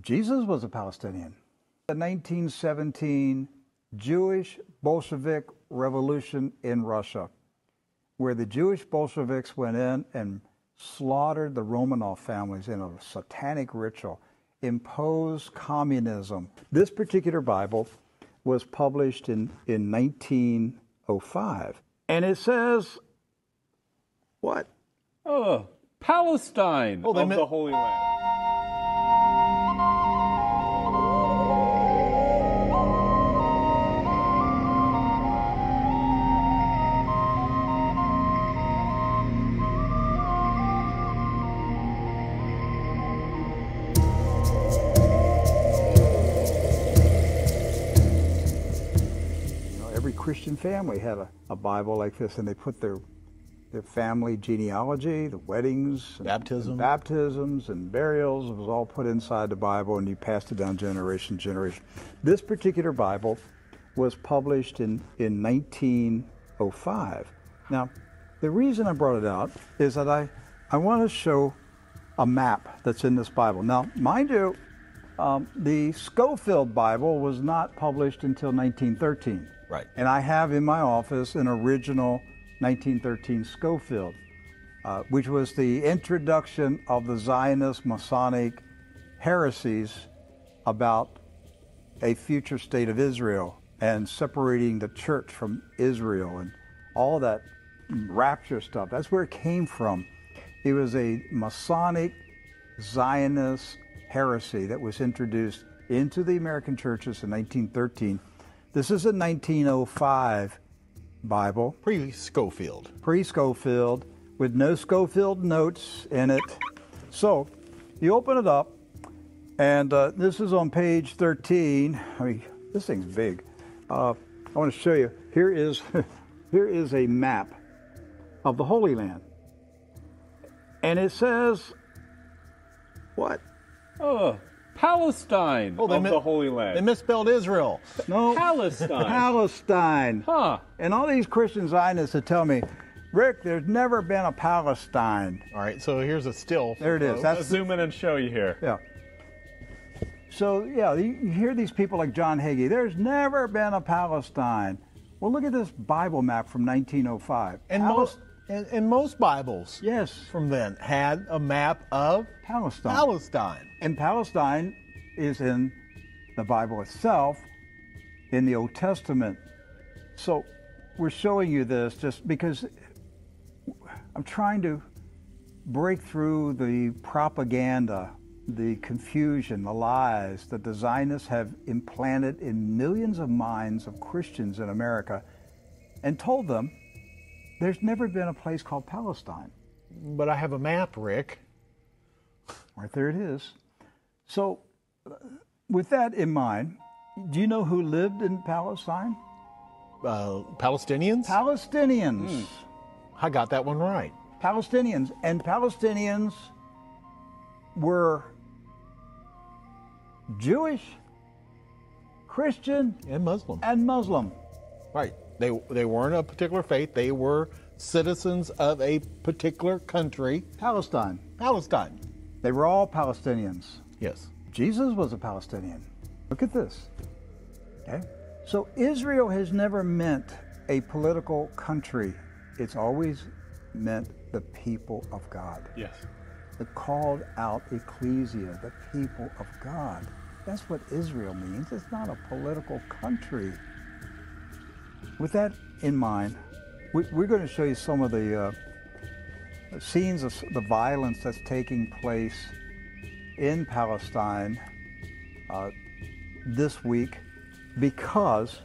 Jesus was a Palestinian. The 1917 Jewish Bolshevik Revolution in Russia, where the Jewish Bolsheviks went in and slaughtered the Romanov families in a satanic ritual, imposed communism. This particular Bible was published in 1905. And it says, what? Oh, Palestine of the Holy Land. Every Christian family had a Bible like this, and they put their family genealogy, the weddings, baptisms and burials. It was all put inside the Bible, and you passed it down generation to generation. This particular Bible was published in 1905. Now, the reason I brought it out is that I want to show a map that's in this Bible. Now, mind you, the Scofield Bible was not published until 1913. Right. And I have in my office an original 1913 Scofield, which was the introduction of the Zionist Masonic heresies about a future state of Israel and separating the church from Israel and all that rapture stuff. That's where it came from. It was a Masonic Zionist heresy that was introduced into the American churches in 1913. This is a 1905 Bible. Pre-Scofield. Pre-Scofield, with no Scofield notes in it. So, you open it up, and this is on page 13. I mean, this thing's big. I want to show you. Here is a map of the Holy Land. And it says, what? Oh, Palestine of the Holy Land. They misspelled Israel. No. Palestine. Palestine. Huh. And all these Christian Zionists that tell me, Rick, there's never been a Palestine. All right, so here's a still. There it is. Let's zoom in and show you here. Yeah. So, yeah, you hear these people like John Hagee, there's never been a Palestine. Well, look at this Bible map from 1905. And most Bibles from then had a map of Palestine. And Palestine is in the Bible itself, in the Old Testament. So we're showing you this just because I'm trying to break through the propaganda, the confusion, the lies that the Zionists have implanted in millions of minds of Christians in America, and told them there's never been a place called Palestine. But I have a map, Rick. Right there it is. So, with that in mind, do you know who lived in Palestine? Palestinians? Palestinians. I got that one right. Palestinians. And Palestinians were Jewish, Christian, and Muslim. Right. They weren't a particular faith. They were citizens of a particular country. Palestine. They were all Palestinians. Yes. Jesus was a Palestinian. Look at this. Okay? So Israel has never meant a political country. It's always meant the people of God. Yes. The called out ecclesia, the people of God. That's what Israel means. It's not a political country. With that in mind, we're going to show you some of the scenes of the violence that's taking place in Palestine this week, because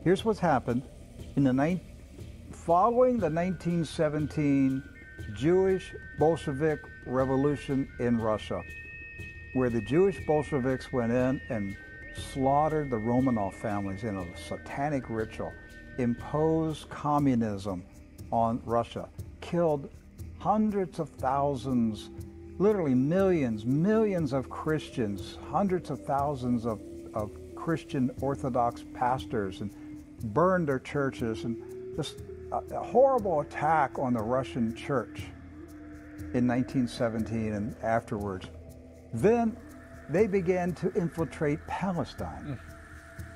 here's what's happened following the 1917 Jewish Bolshevik Revolution in Russia, where the Jewish Bolsheviks went in and slaughtered the Romanov families in a satanic ritual, imposed communism on Russia, killed hundreds of thousands, literally millions of Christians, hundreds of thousands of Christian Orthodox pastors, and burned their churches, and just a horrible attack on the Russian church in 1917 and afterwards. Then they began to infiltrate Palestine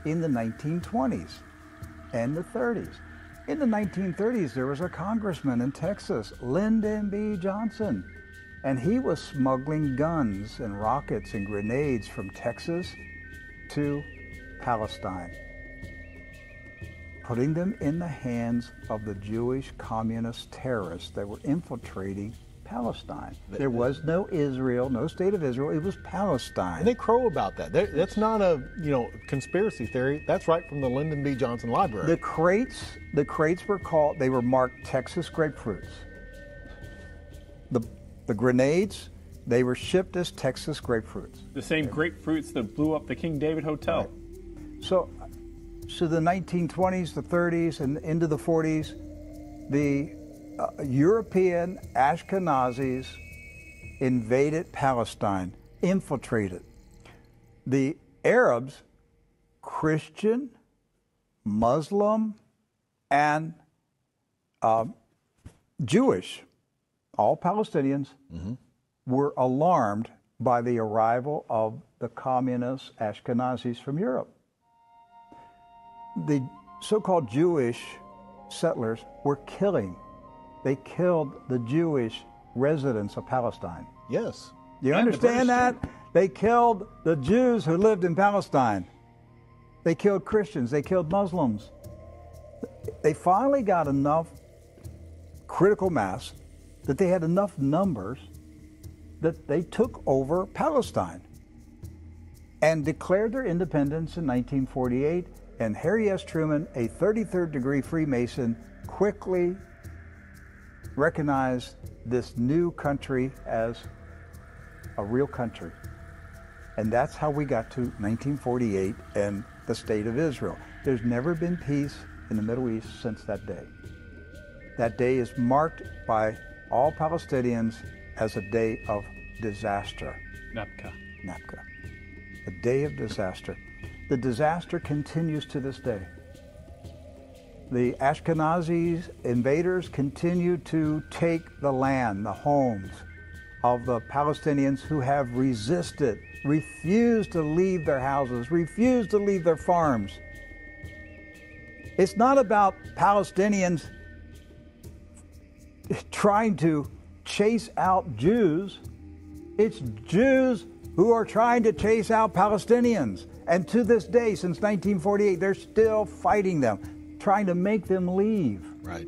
in the 1920s and the 30s. In the 1930s, there was a congressman in Texas, Lyndon B. Johnson, and he was smuggling guns and rockets and grenades from Texas to Palestine, putting them in the hands of the Jewish communist terrorists that were infiltrating Palestine. There was no Israel, no state of Israel. It was Palestine. And they crow about that. That's not a conspiracy theory. That's right from the Lyndon B. Johnson Library. The crates were called. They were marked Texas grapefruits. The grenades, they were shipped as Texas grapefruits. The same grapefruits that blew up the King David Hotel. Right. So the 1920s, the 30s, and into the 40s, the European Ashkenazis invaded Palestine, infiltrated. The Arabs, Christian, Muslim, and Jewish, all Palestinians, were alarmed by the arrival of the communist Ashkenazis from Europe. The so-called Jewish settlers were killing. They killed the Jewish residents of Palestine. Yes. You understand that? They killed the Jews who lived in Palestine. They killed Christians. They killed Muslims. They finally got enough critical mass that they had enough numbers that they took over Palestine and declared their independence in 1948. And Harry S. Truman, a 33rd degree Freemason, quickly recognized this new country as a real country. And that's how we got to 1948 and the State of Israel. There's never been peace in the Middle East since that day. That day is marked by all Palestinians as a day of disaster. Nakba. A day of disaster. The disaster continues to this day. The Ashkenazis invaders continue to take the land, the homes of the Palestinians who have resisted, refused to leave their houses, refused to leave their farms. It's not about Palestinians trying to chase out Jews. It's Jews who are trying to chase out Palestinians. And to this day, since 1948, they're still fighting them, trying to make them leave. Right.